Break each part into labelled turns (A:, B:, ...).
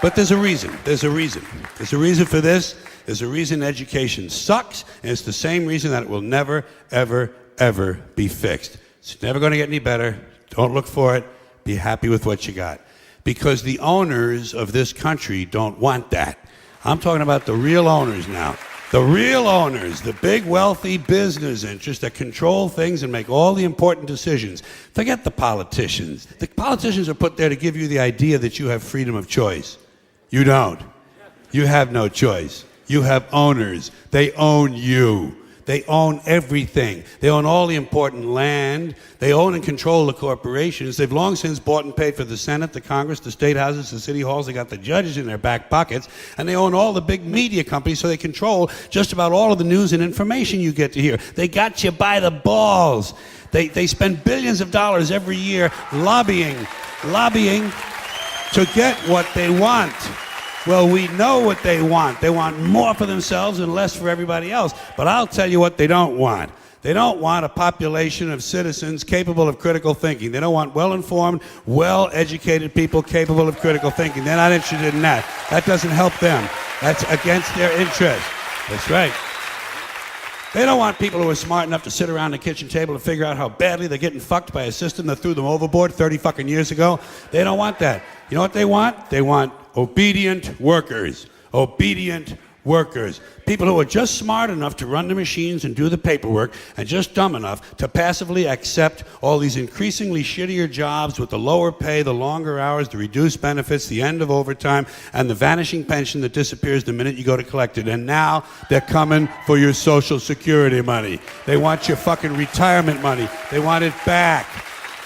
A: But there's a reason. There's a reason. There's a reason for this. There's a reason education sucks, and it's the same reason that it will never, ever, ever be fixed. It's never going to get any better. Don't look for it. Be happy with what you got. Because the owners of this country don't want that. I'm talking about the real owners now. The real owners, the big wealthy business interests that control things and make all the important decisions. Forget the politicians. The politicians are put there to give you the idea that you have freedom of choice. You don't. You have no choice. You have owners. They own you. They own everything. They own all the important land. They own and control the corporations. They've long since bought and paid for the Senate, the Congress, the state houses, the city halls. They got the judges in their back pockets. And they own all the big media companies, so they control just about all of the news and information you get to hear. They got you by the balls. They spend billions of dollars every year lobbying to get what they want. Well, we know what they want. They want more for themselves and less for everybody else. But I'll tell you what they don't want. They don't want a population of citizens capable of critical thinking. They don't want well-informed, well-educated people capable of critical thinking. They're not interested in that. That doesn't help them. That's against their interest. That's right. They don't want people who are smart enough to sit around the kitchen table and figure out how badly they're getting fucked by a system that threw them overboard 30 fucking years ago. They don't want that. You know what they want? They want obedient workers. Obedient workers. People who are just smart enough to run the machines and do the paperwork and just dumb enough to passively accept all these increasingly shittier jobs with the lower pay, the longer hours, the reduced benefits, the end of overtime, and the vanishing pension that disappears the minute you go to collect it. And now they're coming for your Social Security money. They want your fucking retirement money. They want it back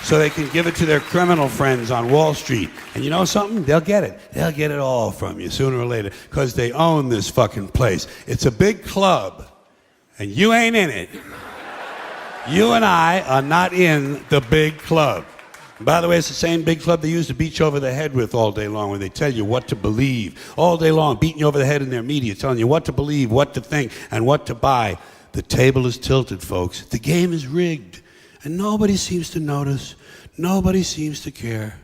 A: so they can give it to their criminal friends on Wall Street. And you know something? They'll get it. They'll get it all from you sooner or later because they own this fucking place. It's a big club, and you ain't in it. You and I are not in the big club. And by the way, it's the same big club they use to beat you over the head with all day long when they tell you what to believe. All day long, beating you over the head in their media, telling you what to believe, what to think, and what to buy. The table is tilted, folks. The game is rigged. And nobody seems to notice. Nobody seems to care.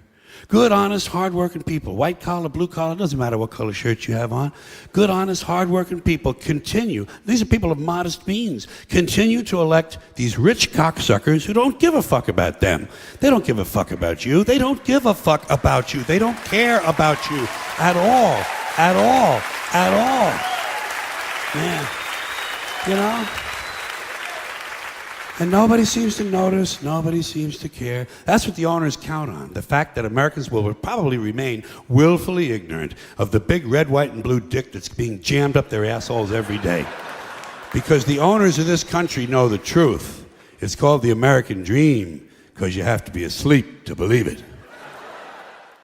A: Good, honest, hard-working people, white collar, blue collar, doesn't matter what color shirt you have on. Good, honest, hard-working people continue. These are people of modest means. Continue to elect these rich cocksuckers who don't give a fuck about them. They don't give a fuck about you. They don't give a fuck about you. They don't care about you at all. At all. At all. Man, you know? And nobody seems to notice, nobody seems to care. That's what the owners count on, the fact that Americans will probably remain willfully ignorant of the big red, white, and blue dick that's being jammed up their assholes every day. Because the owners of this country know the truth. It's called the American dream, because you have to be asleep to believe it.